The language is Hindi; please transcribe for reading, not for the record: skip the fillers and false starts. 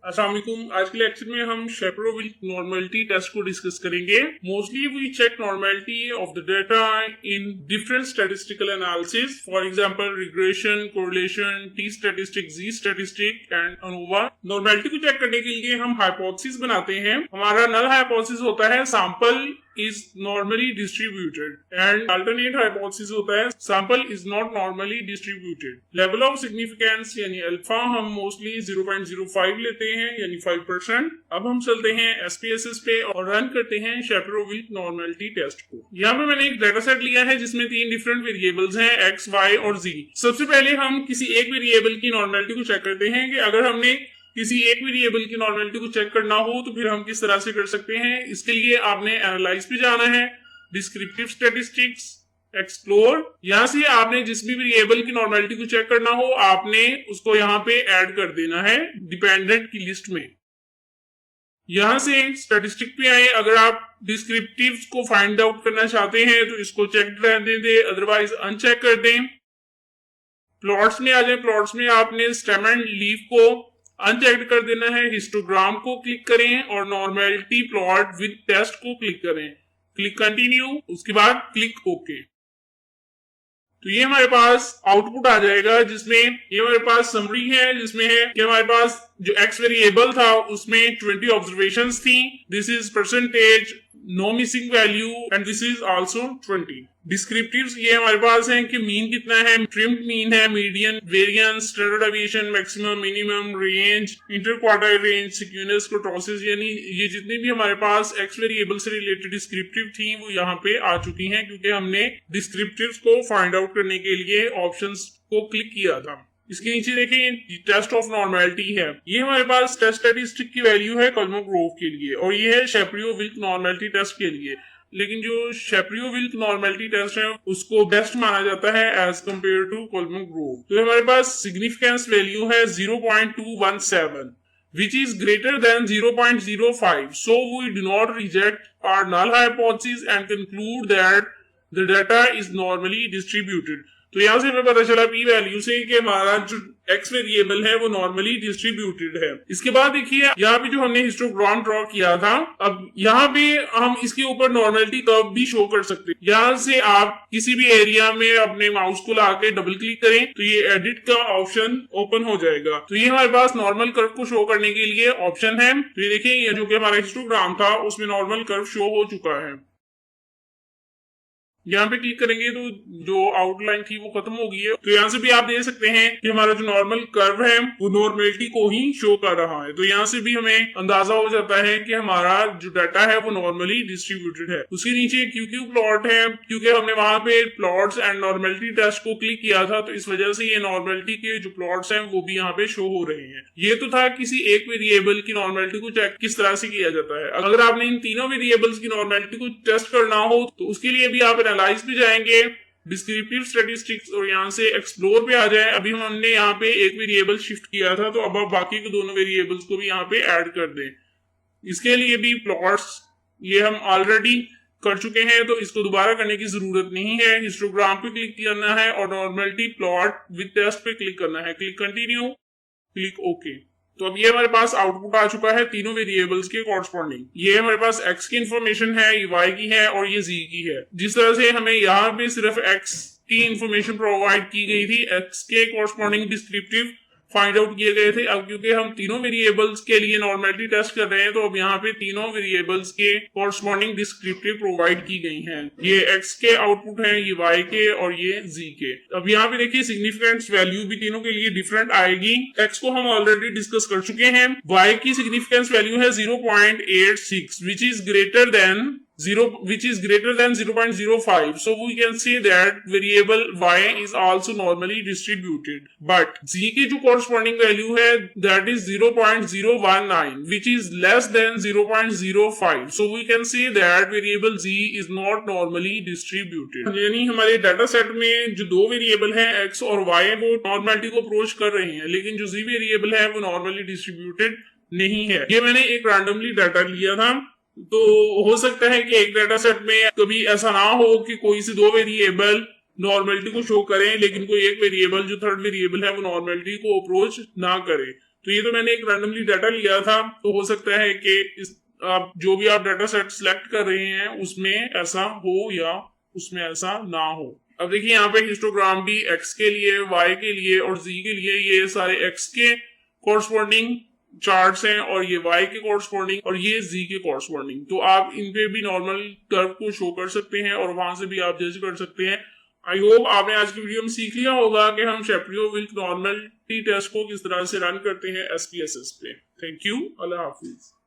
अस्सलाम वालेकुम। आज के लेक्चर में हम शेपेरोविल्क नॉर्मलिटी टेस्ट को डिस्कस करेंगे। Mostly we check normality of the data in different statistical analysis, for example regression, correlation, t statistic, g statistic and ANOVA. Normality को चेक करने के लिए हम हाइपोथेसिस बनाते हैं। हमारा नल हाइपोथेसिस होता है sample is normally distributed and alternate hypothesis होता है sample is not normally distributed। level of significance यानी अल्फा हम मोस्टली 0.05 लेते हैं यानी 5%। अब हम चलते हैं SPSS पे और रन करते हैं शेपेरोविल्क नॉर्मलिटी टेस्ट को। यहाँ पे मैंने एक डाटा सेट लिया है जिसमें 3 डिफरेंट वेरिएबल्स हैं x, y और z। सबसे पहले हम किसी एक वेरिएबल की नॉर्मलिटी को चेक करते हैं कि अगर हमने किसी एक वेरिएबल की नॉर्मलिटी को चेक करना हो तो फिर हम किस तरह से कर सकते हैं। इसके लिए आपने एनालाइज पे जाना है, डिस्क्रिप्टिव स्टैटिस्टिक्स, एक्सप्लोर। यहाँ से आपने जिस भी वेरिएबल की नॉर्मलिटी को चेक करना हो आपने उसको यहाँ पे ऐड कर देना है डिपेंडेंट की लिस्ट में। यहाँ से स्टैटिस्टिक पे आए। अगर आप डिस्क्रिप्टिव को फाइंड आउट करना चाहते हैं तो इसको चेक रहने दें, अदरवाइज अनचेक कर दें। प्लॉट्स में आ जाए। प्लॉट्स में आपने स्टेम एंड लीफ को अनचेक्ड कर देना है, हिस्टोग्राम को क्लिक करें और नॉर्मलिटी प्लॉट विद टेस्ट को क्लिक करें। क्लिक कंटिन्यू, उसके बाद क्लिक ओके। तो ये हमारे पास आउटपुट आ जाएगा जिसमें ये हमारे पास समरी है, जिसमें है कि हमारे पास जो एक्स वेरिएबल था उसमें 20 ऑब्जर्वेशंस थी। This is percentage, no missing value and this is also 20। Descriptives ये हमारे पास हैं कि मीन कितना है, ट्रिम्ड मीन है, median, variance, standard deviation, maximum, minimum, range, interquartile range, skewness, kurtosis, यानी ये जितनी भी हमारे पास एक्स वेरिएबल से रिलेटेड डिस्क्रिप्टिव थी वो यहाँ पे आ चुकी हैं क्योंकि हमने डिस्क्रिप्टिव्स को फाइंड आउट करने के लिए ऑप्शंस को क्लिक किया था। इसके नीचे देखिए टेस्ट ऑफ नॉर्मलिटी है। ये हमारे पास टेस्ट स्टैटिस्टिक की वैल्यू है कोलमोग्रोव के लिए और ये है शेपेरोविल्क नॉर्मलिटी टेस्ट के लिए। लेकिन जो शेपेरोविल्क नॉर्मलिटी टेस्ट है उसको बेस्ट माना जाता है एज कंपेयर टू कोलमोग्रोव। तो हमारे पास सिग्निफिकेंस वैल्यू है 0.217 which is greater than 0.05, so we do not reject our null hypothesis and conclude that the data is normally distributed। तो यहाँ से हमें पता चला पी वैल्यू से कि हमारा जो एक्स वेरिएबल है वो नॉर्मली डिस्ट्रीब्यूटेड है। इसके बाद देखिए यहाँ पे जो हमने हिस्टोग्राम ड्रॉ किया था, अब यहाँ पे हम इसके ऊपर नॉर्मलिटी कर्व भी शो कर सकते हैं। यहाँ से आप किसी भी एरिया में अपने माउस को लाके डबल क्लिक करें तो ये एडिट का ऑप्शन ओपन हो जाएगा। तो ये हमारे पास नॉर्मल कर्व को शो करने के लिए ऑप्शन है। तो ये देखिए ये जो कि हमारा हिस्टोग्राम था उसमें नॉर्मल कर्व शो हो चुका है। यहाँ पे क्लिक करेंगे तो जो आउटलाइन थी वो खत्म हो गई है। तो यहाँ से भी आप देख सकते हैं कि हमारा जो नॉर्मल कर्व है वो नॉर्मलिटी को ही शो कर रहा है। तो यहाँ से भी हमें अंदाजा हो जाता है कि हमारा जो डाटा है वो नॉर्मली डिस्ट्रीब्यूटेड है। उसके नीचे क्यू प्लॉट है, क्योंकि हमने वहां पे प्लॉट्स एंड नॉर्मलिटी टेस्ट को क्लिक किया था तो इस वजह से ये नॉर्मलिटी के जो प्लॉट्स हैं वो भी यहाँ पे शो हो रहे हैं। ये तो था किसी एक वेरिएबल की नॉर्मलिटी को चेक किस तरह से किया जाता है। अगर आपने इन तीनों वेरिएबल्स की नॉर्मलिटी को टेस्ट करना हो तो उसके लिए भी आप एनालाइज पे जाएंगे, डिस्क्रिप्टिव स्टैटिस्टिक्स और यहाँ से एक्सप्लोर पे आ जाए। अभी हमने यहाँ पे एक वेरिएबल शिफ्ट किया था तो अब आप बाकी के दोनों वेरिएबल्स को भी यहाँ पे ऐड कर दें। इसके लिए भी प्लॉट्स ये हम ऑलरेडी कर चुके हैं तो इसको दोबारा करने की जरूरत नहीं है। हिस्टोग्राम पे क्लिक करना है और नॉर्मलिटी प्लॉट विद टेस्ट पे क्लिक करना है। Click continue, click okay. तो अब ये हमारे पास आउटपुट आ चुका है तीनों वेरिएबल्स के कॉरस्पॉन्डिंग। ये हमारे पास x की इंफॉर्मेशन है, ये y की है और ये z की है। जिस तरह से हमें यहाँ पे सिर्फ x की इंफॉर्मेशन प्रोवाइड की गई थी, x के कॉरस्पॉन्डिंग डिस्क्रिप्टिव फाइंड आउट किए गए थे। अब क्योंकि हम तीनों वेरिएबल्स के लिए नॉर्मलिटी टेस्ट कर रहे हैं तो अब यहाँ पे तीनों वेरिएबल्स के कॉरस्पॉन्डिंग डिस्क्रिप्टिव प्रोवाइड की गई हैं। ये x के आउटपुट हैं, ये y के और ये z के। अब यहाँ पे देखिए सिग्निफिकेंस वैल्यू भी तीनों के लिए डिफरेंट आएगी। x को हम ऑलरेडी डिस्कस कर चुके हैं। y की सिग्निफिकेंस वैल्यू है 0.86 which is greater than 0.05, so we can say that variable y is also normally distributed, but z की जो corresponding value है that is 0.019 which is less than 0.05, so we can say that variable z is not normally distributed। यानी हमारे डाटा सेट में जो दो वेरिएबल हैं x और y वो नॉर्मलिटी को अप्रोच कर रहे हैं, लेकिन जो z वेरिएबल है वो नॉर्मली डिस्ट्रीब्यूटेड नहीं है। ये मैंने एक रैंडमली डाटा लिया था तो हो सकता है कि एक डाटा सेट में कभी ऐसा ना हो कि कोई से दो वेरिएबल नॉर्मलिटी को शो करें लेकिन कोई एक वेरिएबल जो थर्ड वेरिएबल है वो नॉर्मलिटी को अप्रोच ना करे। तो ये तो मैंने एक रैंडमली डाटा लिया था, तो हो सकता है कि इस जो भी आप डाटा सेट सिलेक्ट कर रहे हैं उसमें ऐसा हो या उसमें ऐसा ना हो। अब देखिए यहाँ पे हिस्टोग्राम भी x के लिए, y के लिए और z के लिए, ये सारे x के कोरस्पॉन्डिंग चार्ट्स हैं और ये y के कोरस्पॉन्डिंग और ये z के कोरस्पॉन्डिंग। तो आप इन पे भी नॉर्मल कर्व को शो कर सकते हैं और वहां से भी आप जज कर सकते हैं। आई होप आपने आज की वीडियो में सीख लिया होगा कि हम शेप्रियो-विल्क नॉर्मलिटी टेस्ट को किस तरह से रन करते हैं SPSS पे। Thank you, Allah Hafiz.